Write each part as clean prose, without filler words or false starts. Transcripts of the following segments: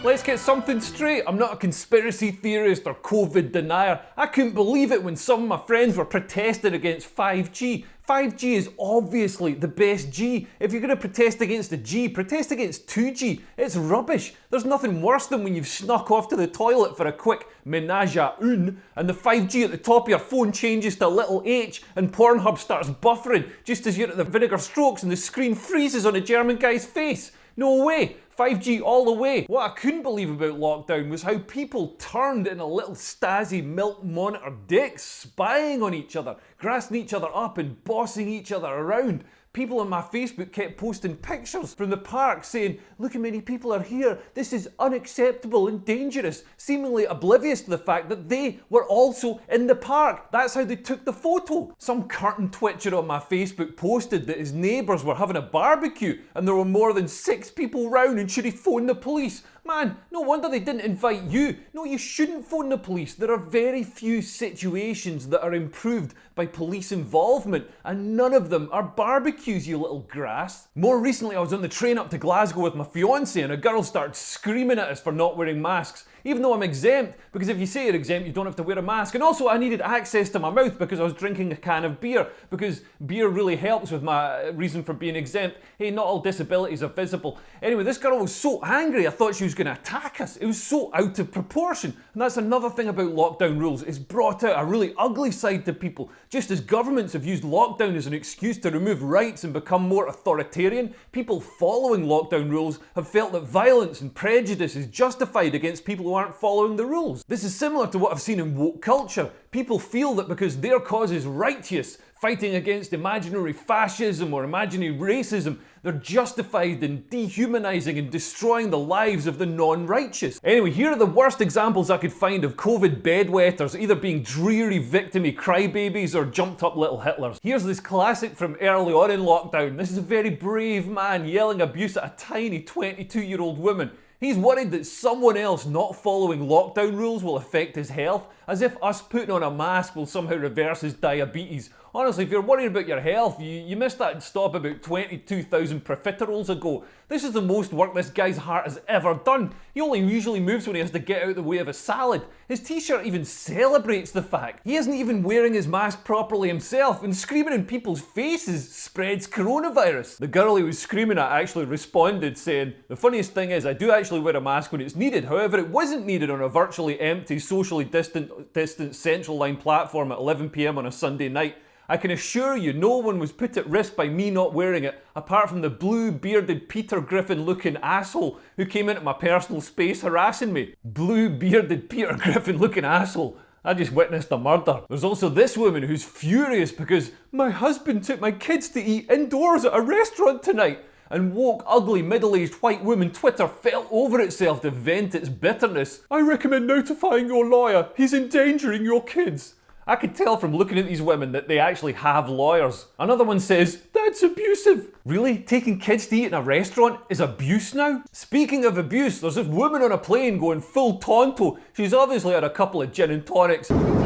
Let's get something straight. I'm not a conspiracy theorist or COVID denier. I couldn't believe it when some of my friends were protesting against 5G. 5G is obviously the best G. If you're going to protest against a G, protest against 2G. It's rubbish. There's nothing worse than when you've snuck off to the toilet for a quick ménage à une and the 5G at the top of your phone changes to a little H and Pornhub starts buffering just as you're at the vinegar strokes and the screen freezes on a German guy's face. No way. 5G all the way. What I couldn't believe about lockdown was how people turned in a little Stasi milk monitor dicks, spying on each other, grassing each other up and bossing each other around. People on my Facebook kept posting pictures from the park saying, look how many people are here, this is unacceptable and dangerous, seemingly oblivious to the fact that they were also in the park. That's how they took the photo. Some curtain twitcher on my Facebook posted that his neighbours were having a barbecue and there were more than 6 people round and should he phone the police? Man, no wonder they didn't invite you. No, you shouldn't phone the police. There are very few situations that are improved by police involvement, and none of them are barbecues, you little grass. More recently, I was on the train up to Glasgow with my fiance, and a girl started screaming at us for not wearing masks, even though I'm exempt, because if you say you're exempt, you don't have to wear a mask. And also, I needed access to my mouth because I was drinking a can of beer, because beer really helps with my reason for being exempt. Hey, not all disabilities are visible. Anyway, this girl was so angry, I thought she was going to attack us. It was so out of proportion. And that's another thing about lockdown rules. It's brought out a really ugly side to people. Just as governments have used lockdown as an excuse to remove rights and become more authoritarian, people following lockdown rules have felt that violence and prejudice is justified against people who aren't following the rules. This is similar to what I've seen in woke culture. People feel that because their cause is righteous, fighting against imaginary fascism or imaginary racism, they're justified in dehumanizing and destroying the lives of the non-righteous. Anyway, here are the worst examples I could find of COVID bedwetters either being dreary victimy crybabies or jumped up little Hitlers. Here's this classic from early on in lockdown. This is a very brave man yelling abuse at a tiny 22-year-old woman. He's worried that someone else not following lockdown rules will affect his health, as if us putting on a mask will somehow reverse his diabetes. Honestly, if you're worried about your health, you missed that stop about 22,000 profiteroles ago. This is the most work this guy's heart has ever done. He only usually moves when he has to get out of the way of a salad. His t-shirt even celebrates the fact he isn't even wearing his mask properly himself, and screaming in people's faces spreads coronavirus. The girl he was screaming at actually responded saying, the funniest thing is I do actually wear a mask when it's needed, however it wasn't needed on a virtually empty, socially distant Central Line platform at 11 PM on a Sunday night. I can assure you no one was put at risk by me not wearing it, apart from the blue-bearded Peter Griffin-looking asshole who came into my personal space harassing me. Blue-bearded Peter Griffin-looking asshole. I just witnessed a murder. There's also this woman who's furious because my husband took my kids to eat indoors at a restaurant tonight. And woke, ugly, middle-aged white woman Twitter fell over itself to vent its bitterness. I recommend notifying your lawyer. He's endangering your kids. I could tell from looking at these women that they actually have lawyers. Another one says, that's abusive. Really? Taking kids to eat in a restaurant is abuse now? Speaking of abuse, there's this woman on a plane going full tonto. She's obviously had a couple of gin and tonics. You got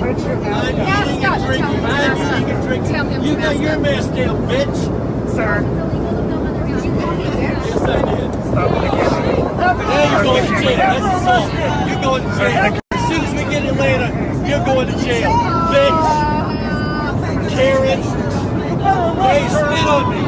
your mask down, bitch. Sir. Yes, I did. Now you're going to jail. That's assault. You're going to jail. As soon as we get it later, you're going to jail. Bitch. Karen. Hey, spit on me.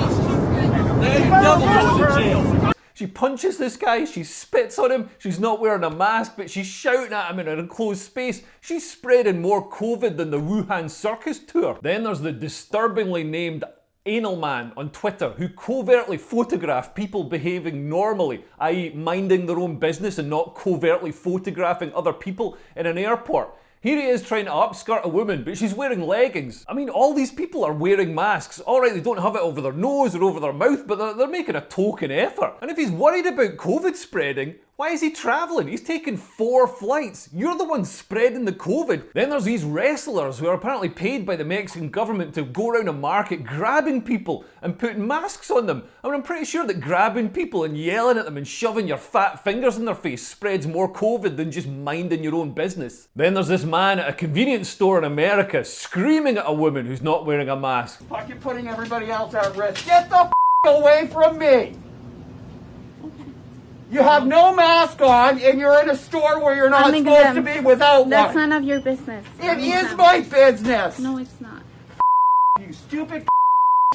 Now you're double going to jail. She punches this guy, she spits on him, she's not wearing a mask, but she's shouting at him in an enclosed space. She's spreading more COVID than the Wuhan circus tour. Then there's the disturbingly named Anal Man on Twitter who covertly photographed people behaving normally, i.e. minding their own business and not covertly photographing other people in an airport. Here he is trying to upskirt a woman, but she's wearing leggings. I mean, all these people are wearing masks. Alright, they don't have it over their nose or over their mouth, but they're making a token effort. And if he's worried about COVID spreading, why is he travelling? He's taken 4 flights. You're the one spreading the COVID. Then there's these wrestlers who are apparently paid by the Mexican government to go around a market grabbing people and putting masks on them. I mean, I'm pretty sure that grabbing people and yelling at them and shoving your fat fingers in their face spreads more COVID than just minding your own business. Then there's this man at a convenience store in America screaming at a woman who's not wearing a mask. Fuck, you're putting everybody else at risk. Get the f away from me. You have no mask on and you're in a store where you're not supposed to be without one. That's none of your business. It is my business. No, it's not. You stupid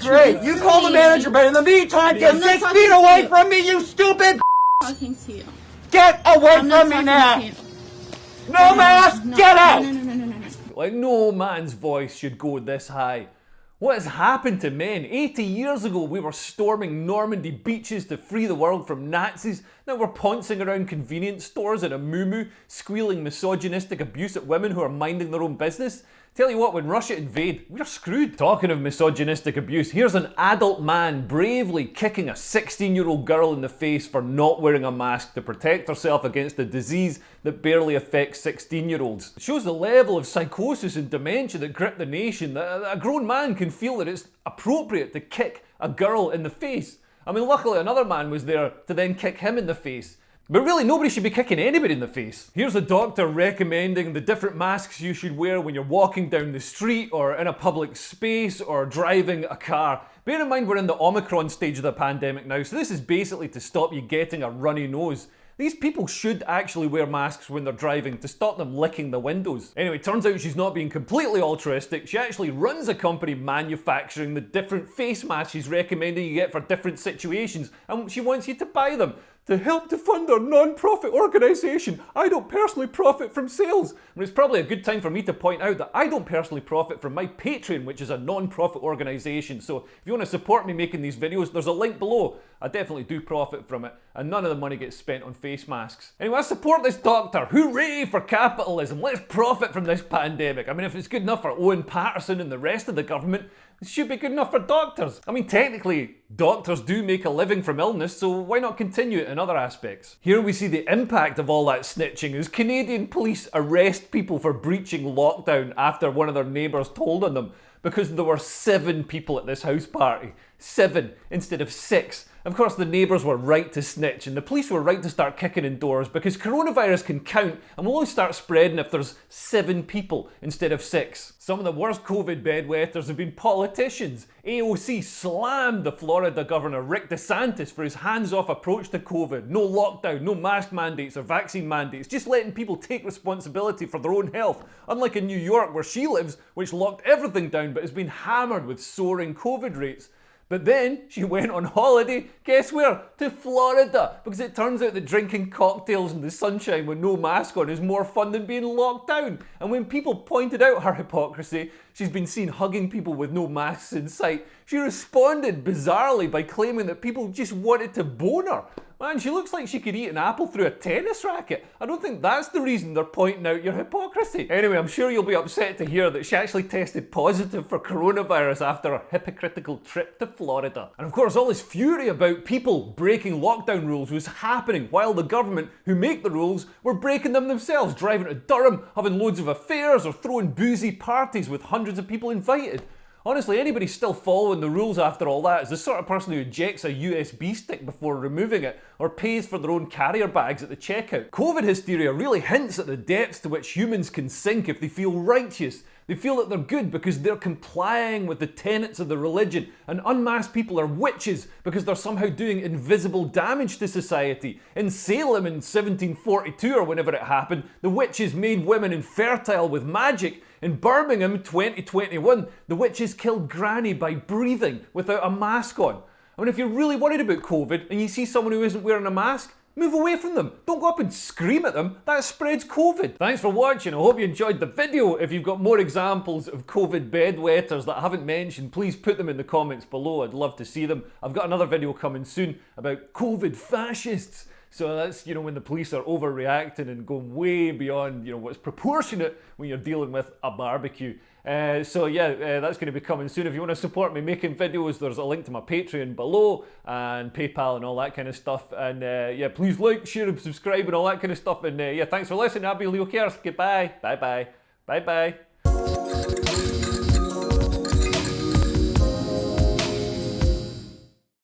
Great. You call the manager, but in the meantime, get 6 feet away from me, you stupid Talking to you. Get away from me now. No mask, get out. No. Like, no man's voice should go this high. What has happened to men? 80 years ago, we were storming Normandy beaches to free the world from Nazis. Now we're pouncing around convenience stores in a muumuu, squealing misogynistic abuse at women who are minding their own business. Tell you what, when Russia invade, we're screwed. Talking of misogynistic abuse, here's an adult man bravely kicking a 16-year-old girl in the face for not wearing a mask to protect herself against a disease that barely affects 16-year-olds. It shows the level of psychosis and dementia that grip the nation, that a grown man can feel that it's appropriate to kick a girl in the face. I mean, luckily another man was there to then kick him in the face. But really, nobody should be kicking anybody in the face. Here's a doctor recommending the different masks you should wear when you're walking down the street or in a public space or driving a car. Bear in mind we're in the Omicron stage of the pandemic now, so this is basically to stop you getting a runny nose. These people should actually wear masks when they're driving to stop them licking the windows. Anyway, turns out she's not being completely altruistic. She actually runs a company manufacturing the different face masks she's recommending you get for different situations, and she wants you to buy them to help to fund our non-profit organisation. I don't personally profit from sales. I mean, it's probably a good time for me to point out that I don't personally profit from my Patreon, which is a non-profit organisation. So if you want to support me making these videos, there's a link below. I definitely do profit from it, and none of the money gets spent on face masks. Anyway, I support this doctor. Hooray for capitalism. Let's profit from this pandemic. I mean, if it's good enough for Owen Patterson and the rest of the government, it should be good enough for doctors. I mean, technically, doctors do make a living from illness, so why not continue it in other aspects? Here we see the impact of all that snitching as Canadian police arrest people for breaching lockdown after one of their neighbours told on them, because there were 7 people at this house party. 7 instead of 6. Of course, the neighbours were right to snitch and the police were right to start kicking in doors because coronavirus can count and will only start spreading if there's 7 people instead of 6. Some of the worst COVID bedwetters have been politicians. AOC slammed the Florida governor Rick DeSantis for his hands-off approach to COVID. No lockdown, no mask mandates or vaccine mandates, just letting people take responsibility for their own health. Unlike in New York where she lives, which locked everything down but has been hammered with soaring COVID rates. But then she went on holiday, guess where? To Florida, because it turns out that drinking cocktails in the sunshine with no mask on is more fun than being locked down. And when people pointed out her hypocrisy, she's been seen hugging people with no masks in sight, she responded bizarrely by claiming that people just wanted to bone her. Man, she looks like she could eat an apple through a tennis racket. I don't think that's the reason they're pointing out your hypocrisy. Anyway, I'm sure you'll be upset to hear that she actually tested positive for coronavirus after a hypocritical trip to Florida. And of course, all this fury about people breaking lockdown rules was happening while the government, who make the rules, were breaking them themselves, driving to Durham, having loads of affairs, or throwing boozy parties with hundreds of people invited. Honestly, anybody still following the rules after all that is the sort of person who ejects a USB stick before removing it or pays for their own carrier bags at the checkout. COVID hysteria really hints at the depths to which humans can sink if they feel righteous. They feel that they're good because they're complying with the tenets of the religion, and unmasked people are witches because they're somehow doing invisible damage to society. In Salem in 1742 or whenever it happened, the witches made women infertile with magic. In Birmingham 2021, the witches killed Granny by breathing without a mask on. I mean, if you're really worried about COVID and you see someone who isn't wearing a mask, move away from them. Don't go up and scream at them. That spreads COVID. Thanks for watching. I hope you enjoyed the video. If you've got more examples of COVID bedwetters that I haven't mentioned, please put them in the comments below. I'd love to see them. I've got another video coming soon about COVID fascists. So that's, when the police are overreacting and going way beyond, what's proportionate when you're dealing with a barbecue. That's going to be coming soon. If you want to support me making videos, there's a link to my Patreon below and PayPal and all that kind of stuff. And please like, share and subscribe and all that kind of stuff. And thanks for listening. I'll be Leo Kers. Goodbye. Bye-bye. Bye-bye.